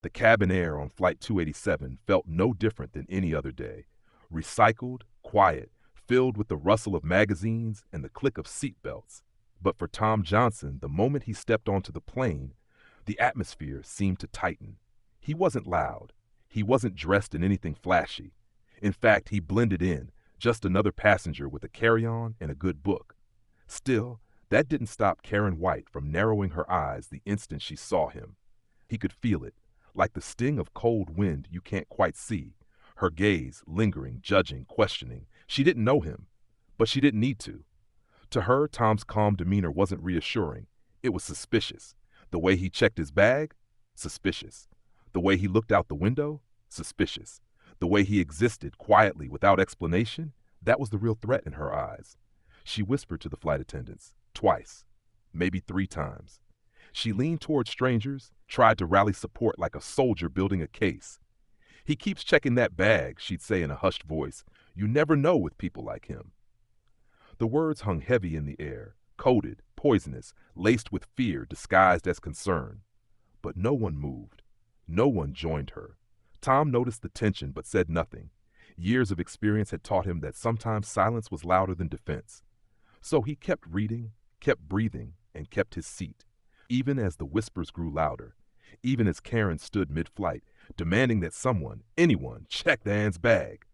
The cabin air on Flight 287 felt no different than any other day. Recycled, quiet, filled with the rustle of magazines and the click of seatbelts. But for Tom Johnson, the moment he stepped onto the plane, the atmosphere seemed to tighten. He wasn't loud. He wasn't dressed in anything flashy. In fact, he blended in, just another passenger with a carry-on and a good book. Still, that didn't stop Karen White from narrowing her eyes the instant she saw him. He could feel it, like the sting of cold wind you can't quite see, her gaze lingering, judging, questioning. She didn't know him, but she didn't need to. To her, Tom's calm demeanor wasn't reassuring. It was suspicious. The way he checked his bag? Suspicious. The way he looked out the window? Suspicious. The way he existed quietly without explanation? That was the real threat in her eyes. She whispered to the flight attendants, twice, maybe 3 times. She leaned toward strangers, tried to rally support like a soldier building a case. "He keeps checking that bag," she'd say in a hushed voice. "You never know with people like him." The words hung heavy in the air, coded, poisonous, laced with fear disguised as concern. But no one moved. No one joined her. Tom noticed the tension but said nothing. Years of experience had taught him that sometimes silence was louder than defense. So he kept reading, kept breathing, and kept his seat, even as the whispers grew louder, even as Karen stood mid-flight, demanding that someone, anyone, check Dan's bag.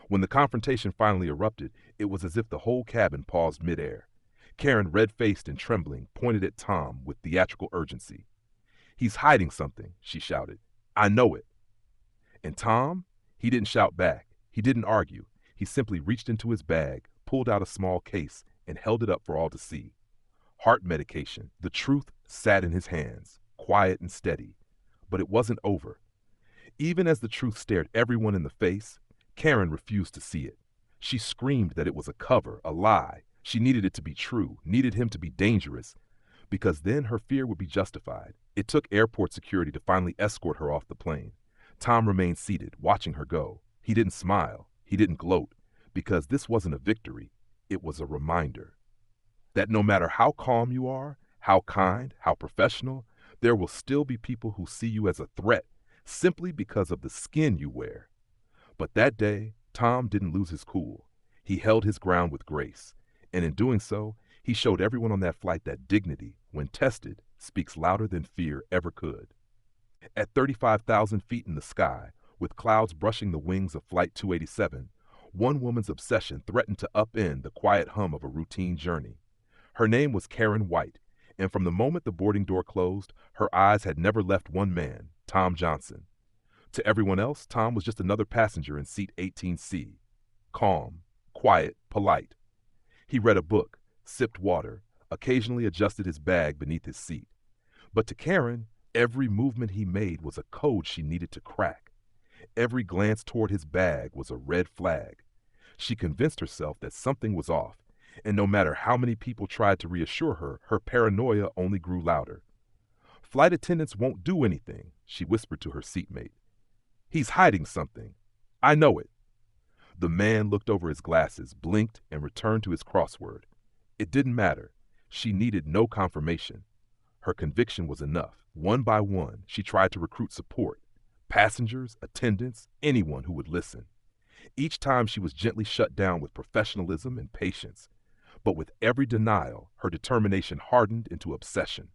When the confrontation finally erupted, it was as if the whole cabin paused midair. Karen, red-faced and trembling, pointed at Tom with theatrical urgency. "He's hiding something," she shouted. "I know it." And Tom? He didn't shout back. He didn't argue. He simply reached into his bag, pulled out a small case, and held it up for all to see. Heart medication. The truth sat in his hands, quiet and steady. But it wasn't over. Even as the truth stared everyone in the face, Karen refused to see it. She screamed that it was a cover, a lie. She needed it to be true, needed him to be dangerous, because then her fear would be justified. It took airport security to finally escort her off the plane. Tom remained seated, watching her go. He didn't smile. He didn't gloat, because this wasn't a victory. It was a reminder that no matter how calm you are, how kind, how professional, there will still be people who see you as a threat simply because of the skin you wear. But that day, Tom didn't lose his cool. He held his ground with grace, and in doing so, he showed everyone on that flight that dignity, when tested, speaks louder than fear ever could. At 35,000 feet in the sky, with clouds brushing the wings of Flight 287, one woman's obsession threatened to upend the quiet hum of a routine journey. Her name was Karen White, and from the moment the boarding door closed, her eyes had never left one man, Tom Johnson. To everyone else, Tom was just another passenger in seat 18C. Calm, quiet, polite. He read a book, sipped water, occasionally adjusted his bag beneath his seat. But to Karen, every movement he made was a code she needed to crack. Every glance toward his bag was a red flag. She convinced herself that something was off, and no matter how many people tried to reassure her, her paranoia only grew louder. "Flight attendants won't do anything," she whispered to her seatmate. "He's hiding something. I know it." The man looked over his glasses, blinked, and returned to his crossword. It didn't matter. She needed no confirmation. Her conviction was enough. One by one, she tried to recruit support. Passengers, attendants, anyone who would listen. Each time she was gently shut down with professionalism and patience. But with every denial, her determination hardened into obsession.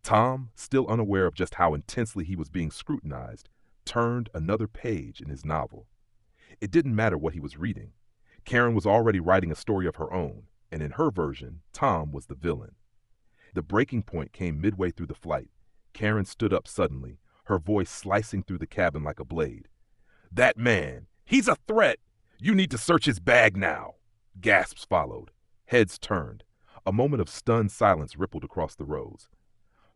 Tom, still unaware of just how intensely he was being scrutinized, turned another page in his novel. It didn't matter what he was reading. Karen was already writing a story of her own, and in her version, Tom was the villain. The breaking point came midway through the flight. Karen stood up suddenly, her voice slicing through the cabin like a blade. "That man, he's a threat! You need to search his bag now!" Gasps followed. Heads turned. A moment of stunned silence rippled across the rows.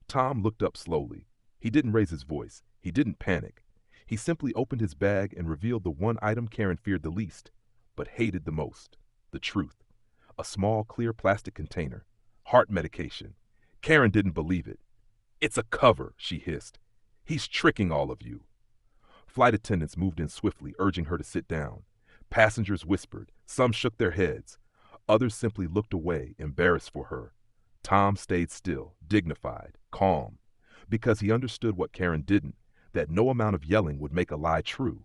Tom looked up slowly. He didn't raise his voice. He didn't panic. He simply opened his bag and revealed the one item Karen feared the least, but hated the most: the truth. A small, clear plastic container. Heart medication. Karen didn't believe it. "It's a cover," she hissed. "He's tricking all of you." Flight attendants moved in swiftly, urging her to sit down. Passengers whispered. Some shook their heads. Others simply looked away, embarrassed for her. Tom stayed still, dignified, calm, because he understood what Karen didn't, that no amount of yelling would make a lie true.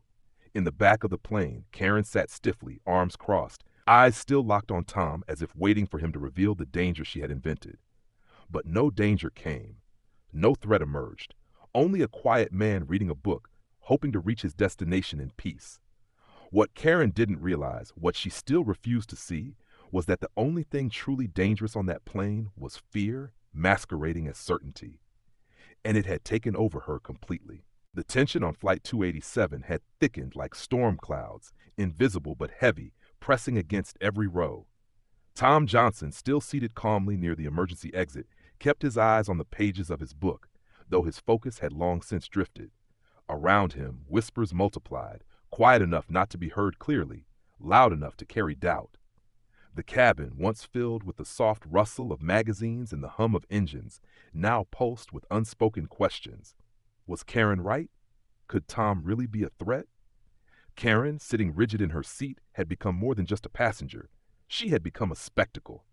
In the back of the plane, Karen sat stiffly, arms crossed, eyes still locked on Tom as if waiting for him to reveal the danger she had invented. But no danger came. No threat emerged. Only a quiet man reading a book, hoping to reach his destination in peace. What Karen didn't realize, what she still refused to see, was that the only thing truly dangerous on that plane was fear masquerading as certainty. And it had taken over her completely. The tension on Flight 287 had thickened like storm clouds, invisible but heavy, pressing against every row. Tom Johnson, still seated calmly near the emergency exit, kept his eyes on the pages of his book, though his focus had long since drifted. Around him, whispers multiplied, quiet enough not to be heard clearly, loud enough to carry doubt. The cabin, once filled with the soft rustle of magazines and the hum of engines, now pulsed with unspoken questions. Was Karen right? Could Tom really be a threat? Karen, sitting rigid in her seat, had become more than just a passenger. She had become a spectacle.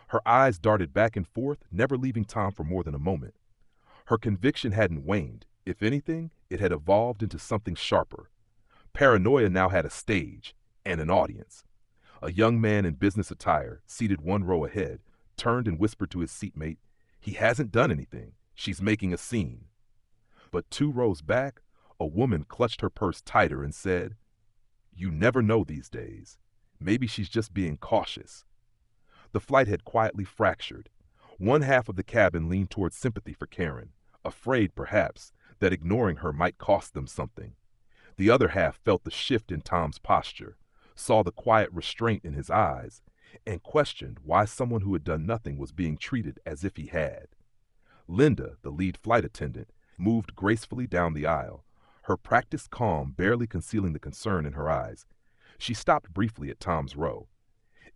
Her eyes darted back and forth, never leaving Tom for more than a moment. Her conviction hadn't waned. If anything, it had evolved into something sharper. Paranoia now had a stage and an audience. A young man in business attire, seated one row ahead, turned and whispered to his seatmate, "He hasn't done anything. She's making a scene." But 2 rows back, a woman clutched her purse tighter and said, "You never know these days. Maybe she's just being cautious." The flight had quietly fractured. One half of the cabin leaned towards sympathy for Karen, afraid, perhaps, that ignoring her might cost them something. The other half felt the shift in Tom's posture, saw the quiet restraint in his eyes, and questioned why someone who had done nothing was being treated as if he had. Linda, the lead flight attendant, moved gracefully down the aisle, her practiced calm barely concealing the concern in her eyes. She stopped briefly at Tom's row.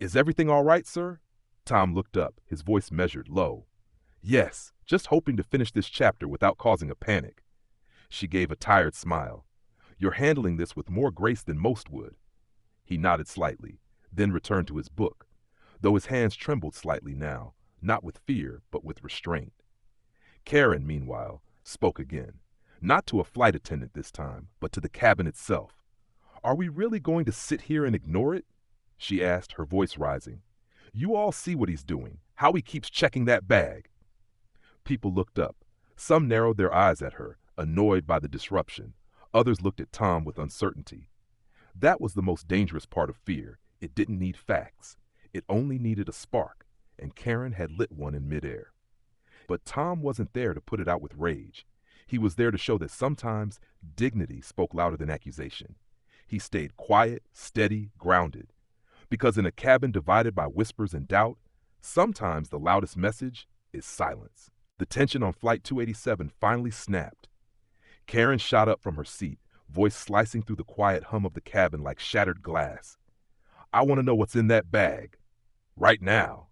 "Is everything all right, sir?" Tom looked up, his voice measured, low. "Yes, just hoping to finish this chapter without causing a panic." She gave a tired smile. "You're handling this with more grace than most would." He nodded slightly, then returned to his book, though his hands trembled slightly now, not with fear, but with restraint. Karen, meanwhile, spoke again, not to a flight attendant this time, but to the cabin itself. "Are we really going to sit here and ignore it?" she asked, her voice rising. "You all see what he's doing, how he keeps checking that bag." People looked up. Some narrowed their eyes at her, annoyed by the disruption. Others looked at Tom with uncertainty. That was the most dangerous part of fear. It didn't need facts. It only needed a spark, and Karen had lit one in midair. But Tom wasn't there to put it out with rage. He was there to show that sometimes dignity spoke louder than accusation. He stayed quiet, steady, grounded. Because in a cabin divided by whispers and doubt, sometimes the loudest message is silence. The tension on Flight 287 finally snapped. Karen shot up from her seat, voice slicing through the quiet hum of the cabin like shattered glass. "I want to know what's in that bag. Right now."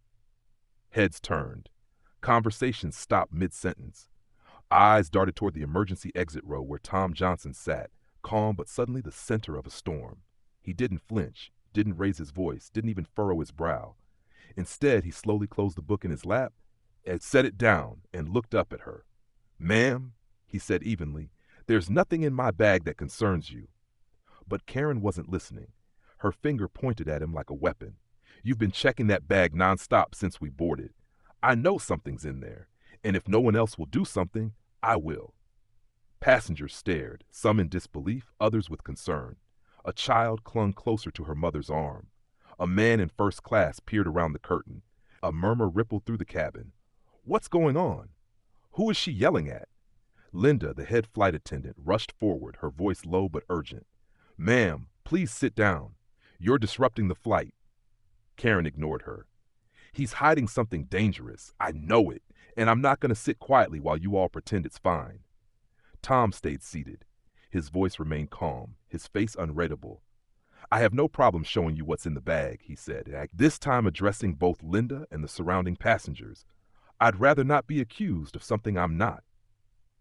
Heads turned. Conversations stopped mid-sentence. Eyes darted toward the emergency exit row where Tom Johnson sat, calm but suddenly the center of a storm. He didn't flinch, didn't raise his voice, didn't even furrow his brow. Instead, he slowly closed the book in his lap and set it down and looked up at her. "Ma'am," he said evenly, "there's nothing in my bag that concerns you." But Karen wasn't listening. Her finger pointed at him like a weapon. "You've been checking that bag nonstop since we boarded. I know something's in there, and if no one else will do something, I will." Passengers stared, some in disbelief, others with concern. A child clung closer to her mother's arm. A man in first class peered around the curtain. A murmur rippled through the cabin. "What's going on? Who is she yelling at?" Linda, the head flight attendant, rushed forward, her voice low but urgent. "Ma'am, please sit down. You're disrupting the flight." Karen ignored her. "He's hiding something dangerous. I know it, and I'm not going to sit quietly while you all pretend it's fine." Tom stayed seated. His voice remained calm, his face unreadable. "I have no problem showing you what's in the bag," he said, this time addressing both Linda and the surrounding passengers. "I'd rather not be accused of something I'm not."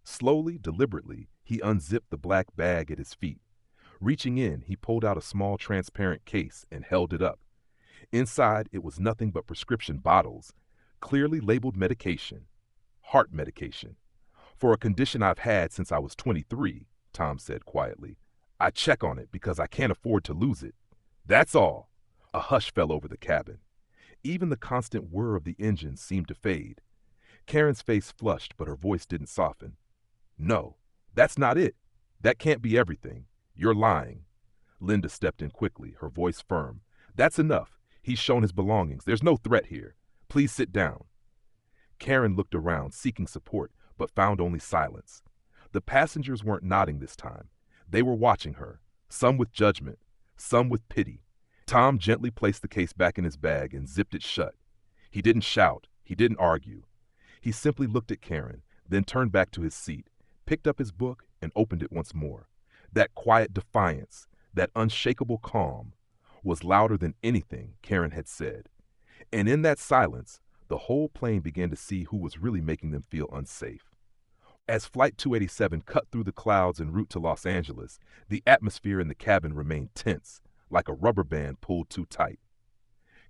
Slowly, deliberately, he unzipped the black bag at his feet. Reaching in, he pulled out a small transparent case and held it up. Inside, it was nothing but prescription bottles, clearly labeled medication. Heart medication. For a condition I've had since I was 23, Tom said quietly. "I check on it because I can't afford to lose it. That's all." A hush fell over the cabin. Even the constant whir of the engines seemed to fade. Karen's face flushed, but her voice didn't soften. "No, that's not it. That can't be everything. You're lying." Linda stepped in quickly, her voice firm. "That's enough. He's shown his belongings. There's no threat here. Please sit down." Karen looked around, seeking support, but found only silence. The passengers weren't nodding this time. They were watching her, some with judgment, some with pity. Tom gently placed the case back in his bag and zipped it shut. He didn't shout. He didn't argue. He simply looked at Karen, then turned back to his seat, picked up his book, and opened it once more. That quiet defiance, that unshakable calm, was louder than anything Karen had said. And in that silence, the whole plane began to see who was really making them feel unsafe. As Flight 287 cut through the clouds en route to Los Angeles, the atmosphere in the cabin remained tense, like a rubber band pulled too tight.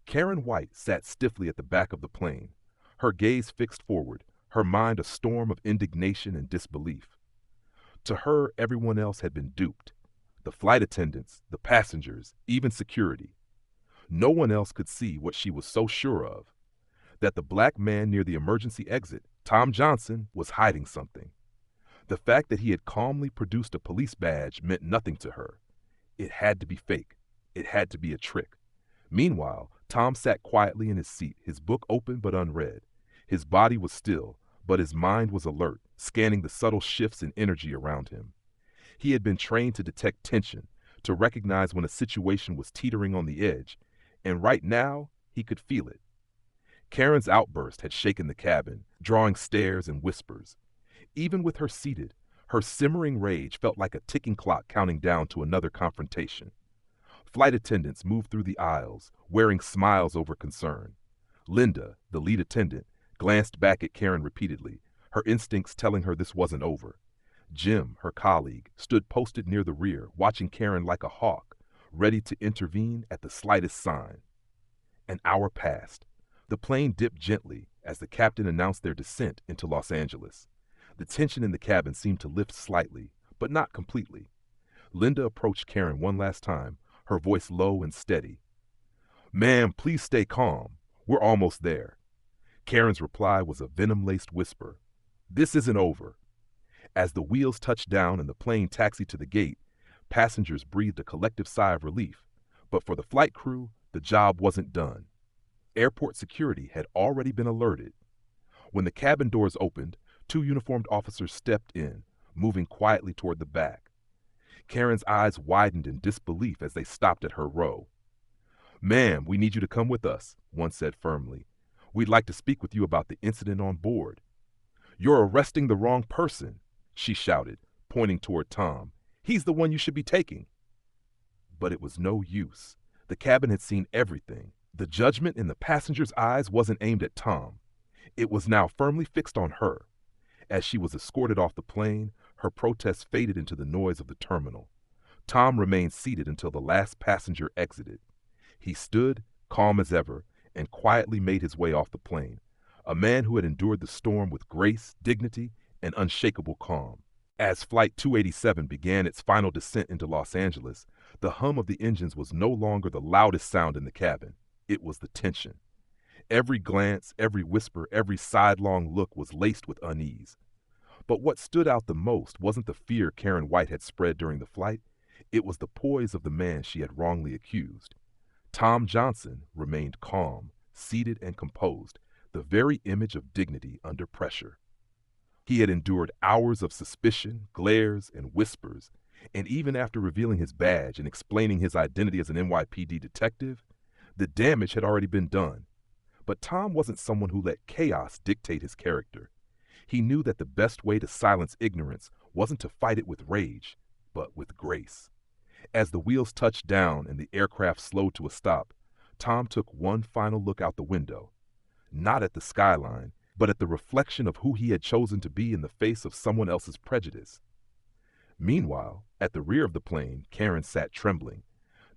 Karen White sat stiffly at the back of the plane, her gaze fixed forward, her mind a storm of indignation and disbelief. To her, everyone else had been duped. The flight attendants, the passengers, even security. No one else could see what she was so sure of, that the black man near the emergency exit, Tom Johnson, was hiding something. The fact that he had calmly produced a police badge meant nothing to her. It had to be fake. It had to be a trick. Meanwhile, Tom sat quietly in his seat, his book open but unread. His body was still, but his mind was alert, scanning the subtle shifts in energy around him. He had been trained to detect tension, to recognize when a situation was teetering on the edge, and right now, he could feel it. Karen's outburst had shaken the cabin, drawing stares and whispers. Even with her seated, her simmering rage felt like a ticking clock counting down to another confrontation. Flight attendants moved through the aisles, wearing smiles over concern. Linda, the lead attendant, glanced back at Karen repeatedly, her instincts telling her this wasn't over. Jim, her colleague, stood posted near the rear, watching Karen like a hawk, ready to intervene at the slightest sign. An hour passed. The plane dipped gently as the captain announced their descent into Los Angeles. The tension in the cabin seemed to lift slightly, but not completely. Linda approached Karen one last time, her voice low and steady. "Ma'am, please stay calm. We're almost there." Karen's reply was a venom-laced whisper. "This isn't over." As the wheels touched down and the plane taxied to the gate, passengers breathed a collective sigh of relief. But for the flight crew, the job wasn't done. Airport security had already been alerted. When the cabin doors opened, 2 uniformed officers stepped in, moving quietly toward the back. Karen's eyes widened in disbelief as they stopped at her row. "Ma'am, we need you to come with us," one said firmly. "We'd like to speak with you about the incident on board." "You're arresting the wrong person," she shouted, pointing toward Tom. "He's the one you should be taking." But it was no use. The cabin had seen everything. The judgment in the passenger's eyes wasn't aimed at Tom. It was now firmly fixed on her. As she was escorted off the plane, her protest faded into the noise of the terminal. Tom remained seated until the last passenger exited. He stood, calm as ever, and quietly made his way off the plane, a man who had endured the storm with grace, dignity, and unshakable calm. As Flight 287 began its final descent into Los Angeles, the hum of the engines was no longer the loudest sound in the cabin. It was the tension. Every glance, every whisper, every sidelong look was laced with unease. But what stood out the most wasn't the fear Karen White had spread during the flight. It was the poise of the man she had wrongly accused. Tom Johnson remained calm, seated and composed, the very image of dignity under pressure. He had endured hours of suspicion, glares, and whispers, and even after revealing his badge and explaining his identity as an NYPD detective, the damage had already been done. But Tom wasn't someone who let chaos dictate his character. He knew that the best way to silence ignorance wasn't to fight it with rage, but with grace. As the wheels touched down and the aircraft slowed to a stop, Tom took one final look out the window, not at the skyline, but at the reflection of who he had chosen to be in the face of someone else's prejudice. Meanwhile, at the rear of the plane, Karen sat trembling,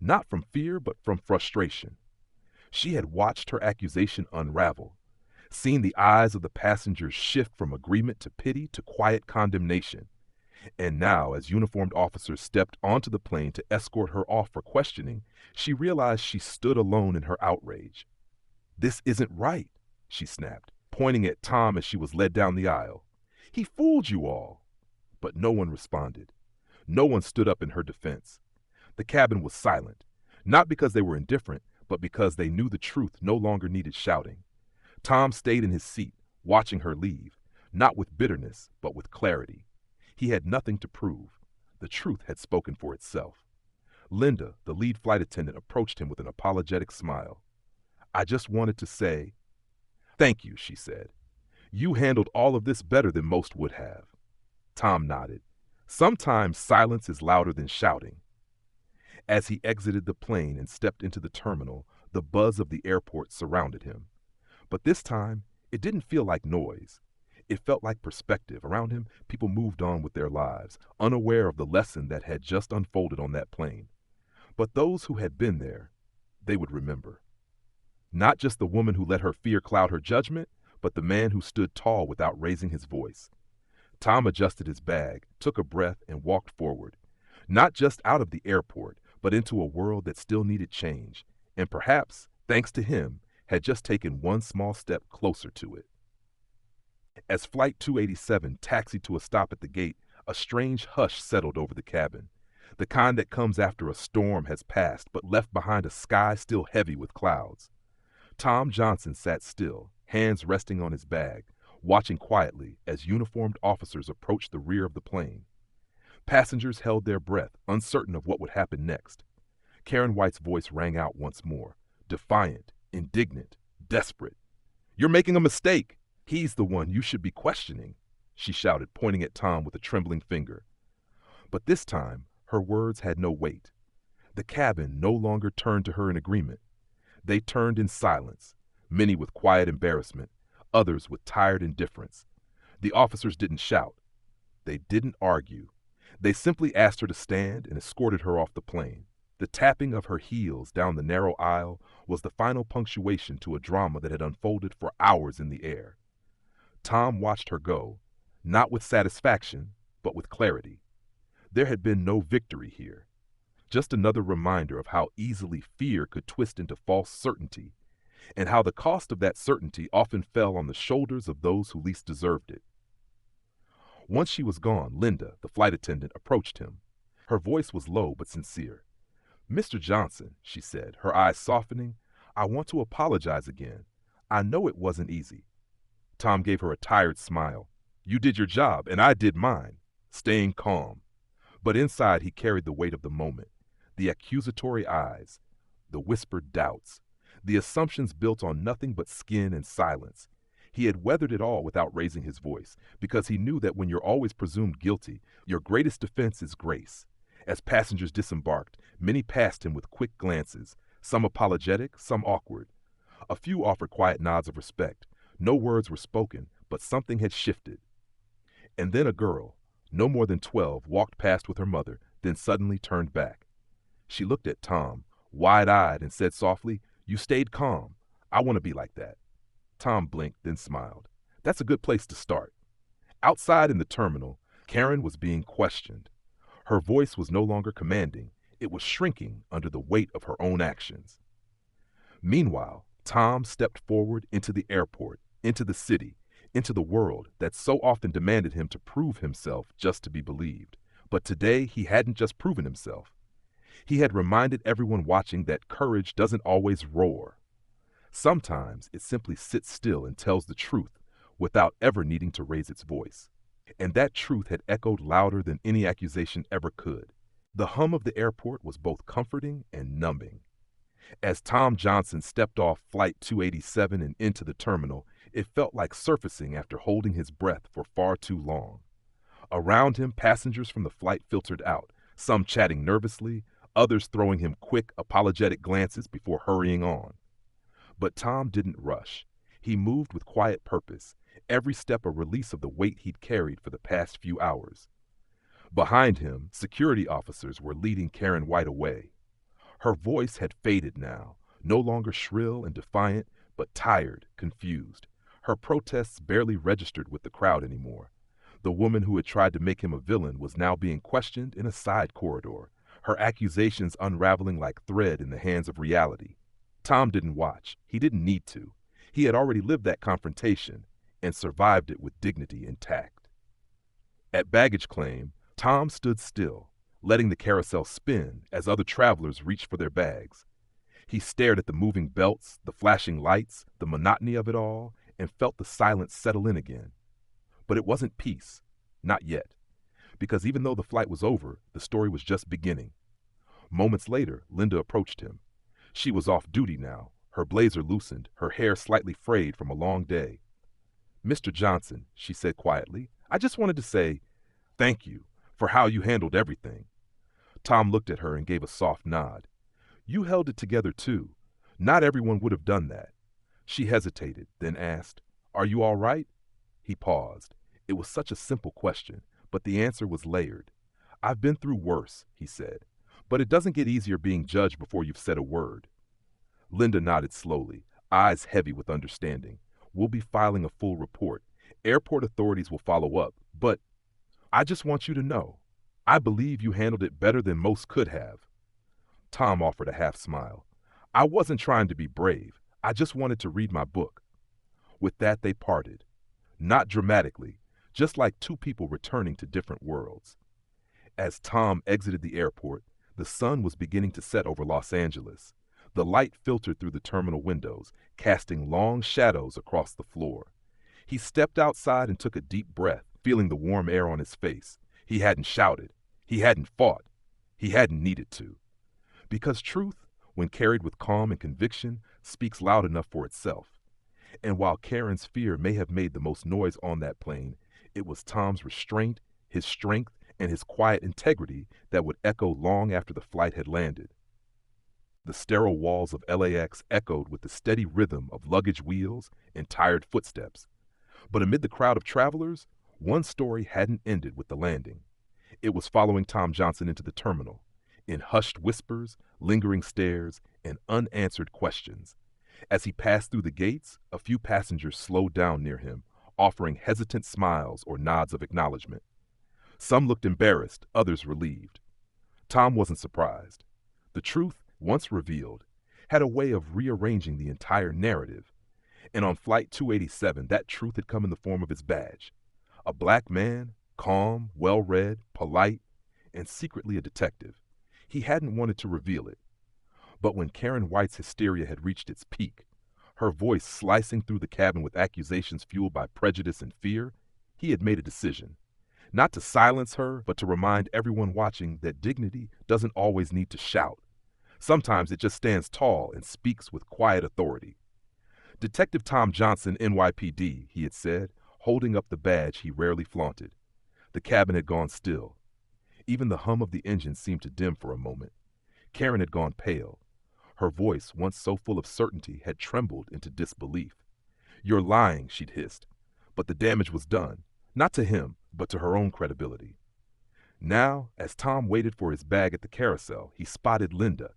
not from fear but from frustration. She had watched her accusation unravel, seen the eyes of the passengers shift from agreement to pity to quiet condemnation. And now, as uniformed officers stepped onto the plane to escort her off for questioning, she realized she stood alone in her outrage. "This isn't right," she snapped, pointing at Tom as she was led down the aisle. "He fooled you all." But no one responded. No one stood up in her defense. The cabin was silent, not because they were indifferent, but because they knew the truth no longer needed shouting. Tom stayed in his seat, watching her leave, not with bitterness, but with clarity. He had nothing to prove. The truth had spoken for itself. Linda, the lead flight attendant, approached him with an apologetic smile. "I just wanted to say—" "Thank you," she said. "You handled all of this better than most would have." Tom nodded. Sometimes silence is louder than shouting. As he exited the plane and stepped into the terminal, the buzz of the airport surrounded him. But this time, it didn't feel like noise. It felt like perspective. Around him, people moved on with their lives, unaware of the lesson that had just unfolded on that plane. But those who had been there, they would remember. Not just the woman who let her fear cloud her judgment, but the man who stood tall without raising his voice. Tom adjusted his bag, took a breath, and walked forward. Not just out of the airport, but into a world that still needed change, and perhaps, thanks to him, had just taken one small step closer to it. As Flight 287 taxied to a stop at the gate, a strange hush settled over the cabin, the kind that comes after a storm has passed but left behind a sky still heavy with clouds. Tom Johnson sat still, hands resting on his bag, watching quietly as uniformed officers approached the rear of the plane. Passengers held their breath, uncertain of what would happen next. Karen White's voice rang out once more, defiant, indignant, desperate. "You're making a mistake. He's the one you should be questioning," she shouted, pointing at Tom with a trembling finger. But this time, her words had no weight. The cabin no longer turned to her in agreement. They turned in silence, many with quiet embarrassment, others with tired indifference. The officers didn't shout. They didn't argue. They simply asked her to stand and escorted her off the plane. The tapping of her heels down the narrow aisle was the final punctuation to a drama that had unfolded for hours in the air. Tom watched her go, not with satisfaction, but with clarity. There had been no victory here. Just another reminder of how easily fear could twist into false certainty, and how the cost of that certainty often fell on the shoulders of those who least deserved it. Once she was gone, Linda, the flight attendant, approached him. Her voice was low but sincere. "Mr. Johnson," she said, her eyes softening, "I want to apologize again. I know it wasn't easy." Tom gave her a tired smile. "You did your job, and I did mine," staying calm. But inside he carried the weight of the moment, the accusatory eyes, the whispered doubts, the assumptions built on nothing but skin and silence. He had weathered it all without raising his voice, because he knew that when you're always presumed guilty, your greatest defense is grace. As passengers disembarked, many passed him with quick glances, some apologetic, some awkward. A few offered quiet nods of respect. No words were spoken, but something had shifted. And then a girl, no more than 12, walked past with her mother, then suddenly turned back. She looked at Tom, wide-eyed, and said softly, "You stayed calm. I want to be like that." Tom blinked, then smiled. That's a good place to start. Outside in the terminal, Karen was being questioned. Her voice was no longer commanding. It was shrinking under the weight of her own actions. Meanwhile, Tom stepped forward into the airport, into the city, into the world that so often demanded him to prove himself just to be believed. But today, he hadn't just proven himself. He had reminded everyone watching that courage doesn't always roar. Sometimes it simply sits still and tells the truth without ever needing to raise its voice. And that truth had echoed louder than any accusation ever could. The hum of the airport was both comforting and numbing. As Tom Johnson stepped off Flight 287 and into the terminal, it felt like surfacing after holding his breath for far too long. Around him, passengers from the flight filtered out, some chatting nervously, others throwing him quick, apologetic glances before hurrying on. But Tom didn't rush. He moved with quiet purpose, every step a release of the weight he'd carried for the past few hours. Behind him, security officers were leading Karen White away. Her voice had faded now, no longer shrill and defiant, but tired, confused. Her protests barely registered with the crowd anymore. The woman who had tried to make him a villain was now being questioned in a side corridor, her accusations unraveling like thread in the hands of reality. Tom didn't watch. He didn't need to. He had already lived that confrontation and survived it with dignity intact. At baggage claim, Tom stood still, letting the carousel spin as other travelers reached for their bags. He stared at the moving belts, the flashing lights, the monotony of it all, and felt the silence settle in again. But it wasn't peace. Not yet. Because even though the flight was over, the story was just beginning. Moments later, Linda approached him. She was off duty now, her blazer loosened, her hair slightly frayed from a long day. "Mr. Johnson," she said quietly, "I just wanted to say thank you for how you handled everything." Tom looked at her and gave a soft nod. "You held it together too. Not everyone would have done that." She hesitated, then asked, "Are you all right?" He paused. It was such a simple question, but the answer was layered. "I've been through worse," he said, "but it doesn't get easier being judged before you've said a word." Linda nodded slowly, eyes heavy with understanding. "We'll be filing a full report. Airport authorities will follow up, but I just want you to know, I believe you handled it better than most could have." Tom offered a half smile. "I wasn't trying to be brave. I just wanted to read my book." With that, they parted. Not dramatically, just like two people returning to different worlds. As Tom exited the airport, the sun was beginning to set over Los Angeles. The light filtered through the terminal windows, casting long shadows across the floor. He stepped outside and took a deep breath, feeling the warm air on his face. He hadn't shouted. He hadn't fought. He hadn't needed to. Because truth, when carried with calm and conviction, speaks loud enough for itself. And while Karen's fear may have made the most noise on that plane, it was Tom's restraint, his strength, and his quiet integrity that would echo long after the flight had landed. The sterile walls of LAX echoed with the steady rhythm of luggage wheels and tired footsteps. But amid the crowd of travelers, one story hadn't ended with the landing. It was following Tom Johnson into the terminal, in hushed whispers, lingering stares, and unanswered questions. As he passed through the gates, a few passengers slowed down near him, offering hesitant smiles or nods of acknowledgement. Some looked embarrassed, others relieved. Tom wasn't surprised. The truth, once revealed, had a way of rearranging the entire narrative. And on Flight 287, that truth had come in the form of his badge. A black man, calm, well-read, polite, and secretly a detective. He hadn't wanted to reveal it. But when Karen White's hysteria had reached its peak, her voice slicing through the cabin with accusations fueled by prejudice and fear, he had made a decision. Not to silence her, but to remind everyone watching that dignity doesn't always need to shout. Sometimes it just stands tall and speaks with quiet authority. "Detective Tom Johnson, NYPD," he had said, holding up the badge he rarely flaunted. The cabin had gone still. Even the hum of the engine seemed to dim for a moment. Karen had gone pale. Her voice, once so full of certainty, had trembled into disbelief. "You're lying," she'd hissed. But the damage was done, not to him, but to her own credibility. Now, as Tom waited for his bag at the carousel, he spotted Linda,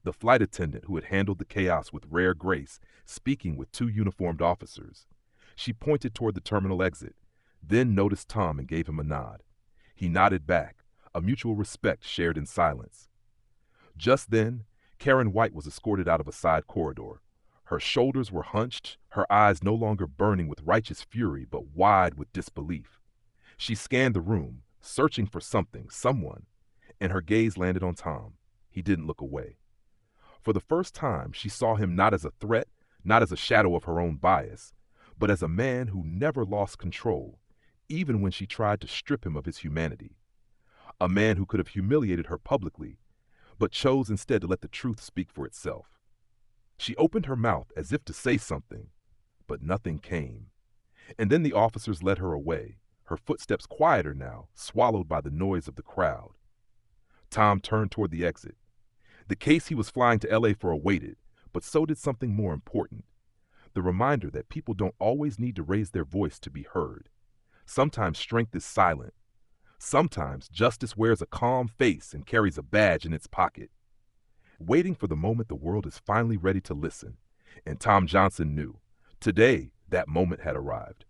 the flight attendant who had handled the chaos with rare grace, speaking with two uniformed officers. She pointed toward the terminal exit, then noticed Tom and gave him a nod. He nodded back, a mutual respect shared in silence. Just then, Karen White was escorted out of a side corridor. Her shoulders were hunched, her eyes no longer burning with righteous fury, but wide with disbelief. She scanned the room, searching for something, someone, and her gaze landed on Tom. He didn't look away. For the first time, she saw him not as a threat, not as a shadow of her own bias, but as a man who never lost control, even when she tried to strip him of his humanity. A man who could have humiliated her publicly, but chose instead to let the truth speak for itself. She opened her mouth as if to say something, but nothing came. And then the officers led her away, her footsteps quieter now, swallowed by the noise of the crowd. Tom turned toward the exit. The case he was flying to LA for awaited, but so did something more important. The reminder that people don't always need to raise their voice to be heard. Sometimes strength is silent. Sometimes justice wears a calm face and carries a badge in its pocket, waiting for the moment the world is finally ready to listen. And Tom Johnson knew. Today, that moment had arrived.